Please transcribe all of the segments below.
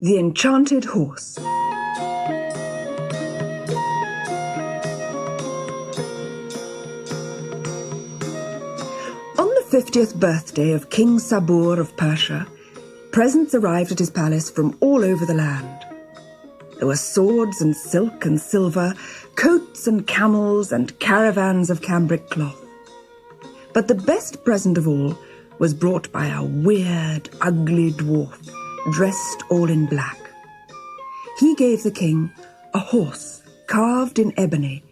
The Enchanted Horse. On the 50th birthday of King Sabur of Persia, presents arrived at his palace from all over the land. There were swords and silk and silver, coats and camels and caravans of cambric cloth. But the best present of all was brought by a weird, ugly dwarf, dressed all in black. He gave the king a horse carved in ebony,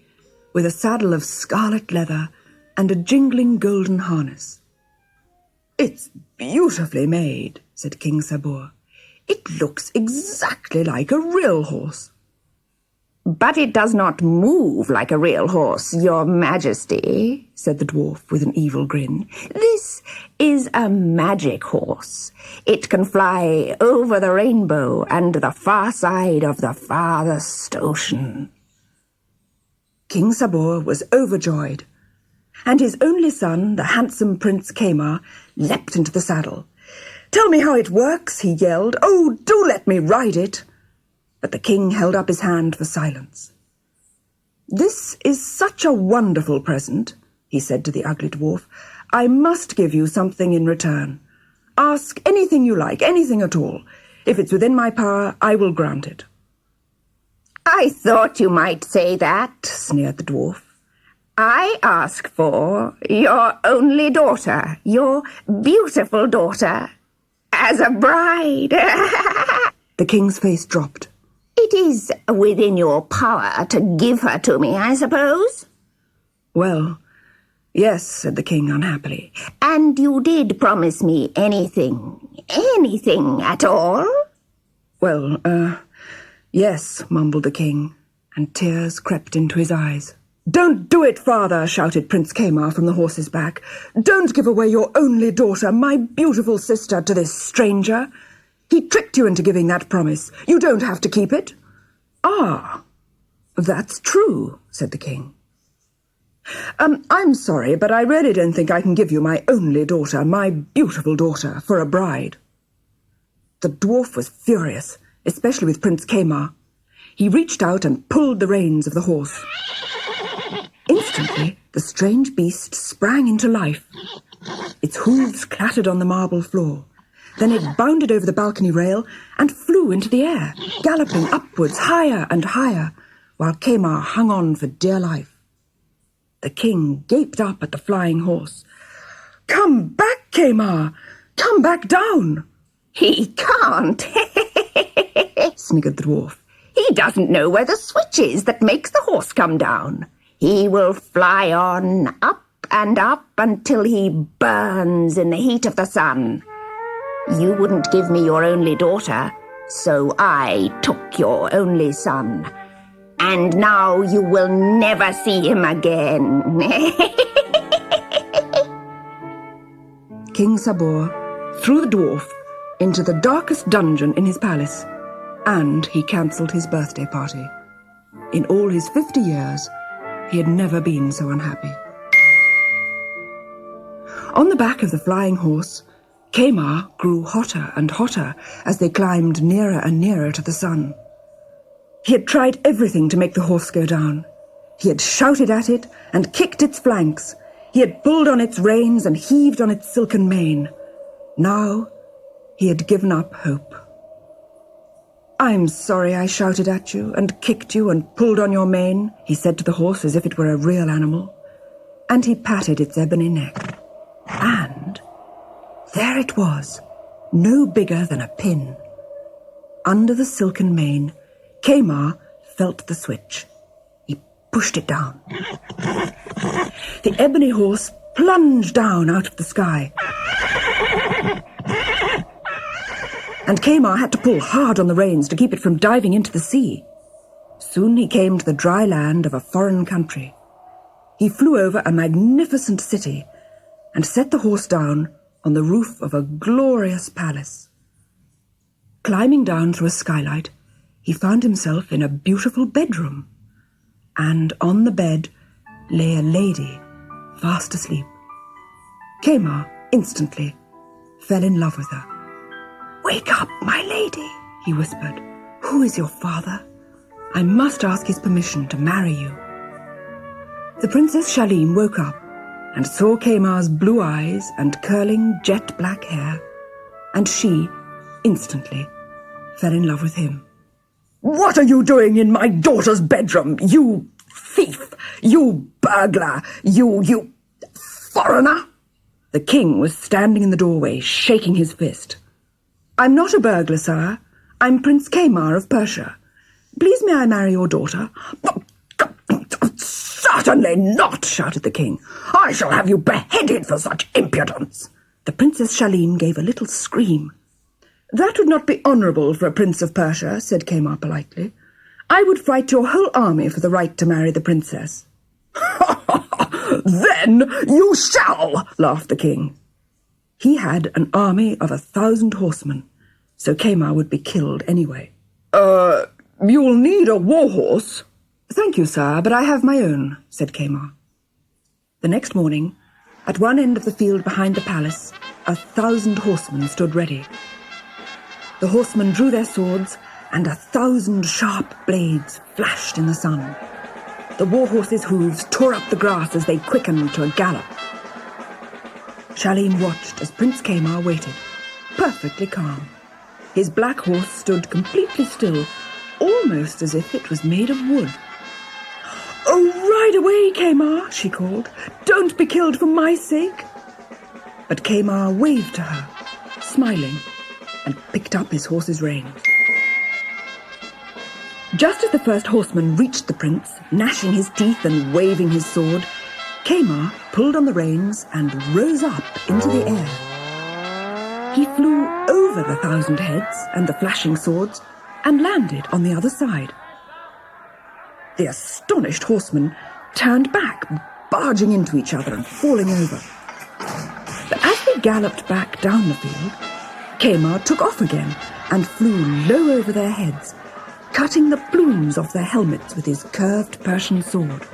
with a saddle of scarlet leather and a jingling golden harness. "It's beautifully made," said King Sabur. "It looks exactly like a real horse." "But it does not move like a real horse, your majesty," said the dwarf with an evil grin. "This is a magic horse. It can fly over the rainbow and the far side of the farthest ocean." King Sabur was overjoyed, and his only son, the handsome Prince Kamar, leapt into the saddle. "Tell me how it works," he yelled. "Oh, do let me ride it." But the king held up his hand for silence. "This is such a wonderful present," he said to the ugly dwarf. "I must give you something in return. Ask anything you like, anything at all. If it's within my power, I will grant it." "I thought you might say that," sneered the dwarf. "I ask for your only daughter, your beautiful daughter, as a bride." The king's face dropped. "It is within your power to give her to me, I suppose?" "Well, yes," said the king unhappily. "And you did promise me anything at all?" "Well, yes," mumbled the king, and tears crept into his eyes. "Don't do it, father," shouted Prince Kamar from the horse's back. "Don't give away your only daughter, my beautiful sister, to this stranger. He tricked you into giving that promise. You don't have to keep it." "Ah, that's true," said the king. I'm sorry, but I really don't think I can give you my only daughter, my beautiful daughter, for a bride." The dwarf was furious, especially with Prince Kamar. He reached out and pulled the reins of the horse. Instantly, the strange beast sprang into life. Its hooves clattered on the marble floor. Then it bounded over the balcony rail and flew into the air, galloping upwards higher and higher, while Kamar hung on for dear life. The king gaped up at the flying horse. "Come back, Kamar! Come back down!" "He can't," sniggered the dwarf. "He doesn't know where the switch is that makes the horse come down. He will fly on, up and up, until he burns in the heat of the sun. You wouldn't give me your only daughter, so I took your only son. And now you will never see him again." King Sabur threw the dwarf into the darkest dungeon in his palace, and he cancelled his birthday party. In all his 50 years, he had never been so unhappy. On the back of the flying horse, Kamar grew hotter and hotter as they climbed nearer and nearer to the sun. He had tried everything to make the horse go down. He had shouted at it and kicked its flanks. He had pulled on its reins and heaved on its silken mane. Now he had given up hope. "I'm sorry I shouted at you and kicked you and pulled on your mane," he said to the horse as if it were a real animal. And he patted its ebony neck. And there it was, no bigger than a pin. Under the silken mane, Kamar felt the switch. He pushed it down. The ebony horse plunged down out of the sky. And Kamar had to pull hard on the reins to keep it from diving into the sea. Soon he came to the dry land of a foreign country. He flew over a magnificent city and set the horse down on the roof of a glorious palace. Climbing down through a skylight, he found himself in a beautiful bedroom, and on the bed lay a lady, fast asleep. Kamar instantly fell in love with her. "Wake up, my lady," he whispered. "Who is your father? I must ask his permission to marry you." The Princess Shalim woke up and saw Kamar's blue eyes and curling jet-black hair, and she, instantly, fell in love with him. "What are you doing in my daughter's bedroom, you thief, you burglar, you foreigner?" The king was standing in the doorway, shaking his fist. "I'm not a burglar, sir. I'm Prince Kamar of Persia. Please may I marry your daughter?" "Certainly not," shouted the king. "I shall have you beheaded for such impudence." The Princess Shalim gave a little scream. "That would not be honourable for a prince of Persia," said Kamar politely. "I would fight your whole army for the right to marry the princess." "Then you shall," laughed the king. He had an army of 1,000 horsemen, so Kamar would be killed anyway. You'll need a war horse." "Thank you, sir, but I have my own," said Kamar. The next morning, at one end of the field behind the palace, 1,000 horsemen stood ready. The horsemen drew their swords, and 1,000 sharp blades flashed in the sun. The war horses' hooves tore up the grass as they quickened to a gallop. Shalim watched as Prince Kamar waited, perfectly calm. His black horse stood completely still, almost as if it was made of wood. "Oh, ride away, Kamar," she called. "Don't be killed for my sake." But Kamar waved to her, smiling, and picked up his horse's reins. Just as the first horseman reached the prince, gnashing his teeth and waving his sword, Kamar pulled on the reins and rose up into the air. He flew over the 1,000 heads and the flashing swords and landed on the other side. The astonished horsemen turned back, barging into each other and falling over. But as they galloped back down the field, Kamar took off again and flew low over their heads, cutting the plumes off their helmets with his curved Persian sword.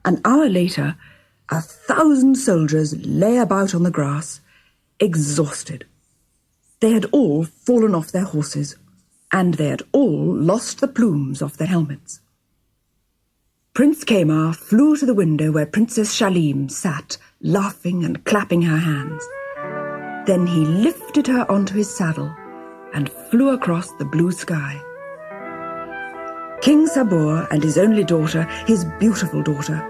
An hour later, 1,000 soldiers lay about on the grass, exhausted. They had all fallen off their horses, and they had all lost the plumes off their helmets. Prince Kamar flew to the window where Princess Shalim sat, laughing and clapping her hands. Then he lifted her onto his saddle and flew across the blue sky. King Sabur and his only daughter, his beautiful daughter,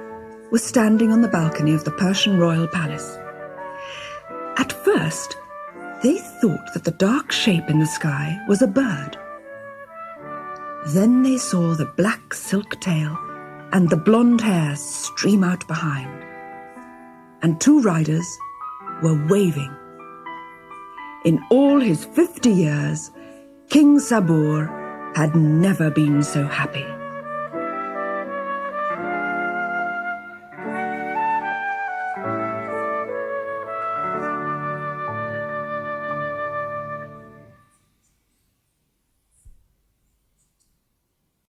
were standing on the balcony of the Persian royal palace. At first, they thought that the dark shape in the sky was a bird. Then they saw the black silk tail and the blonde hair stream out behind, and 2 riders were waving. In all his 50 years, King Sabur had never been so happy.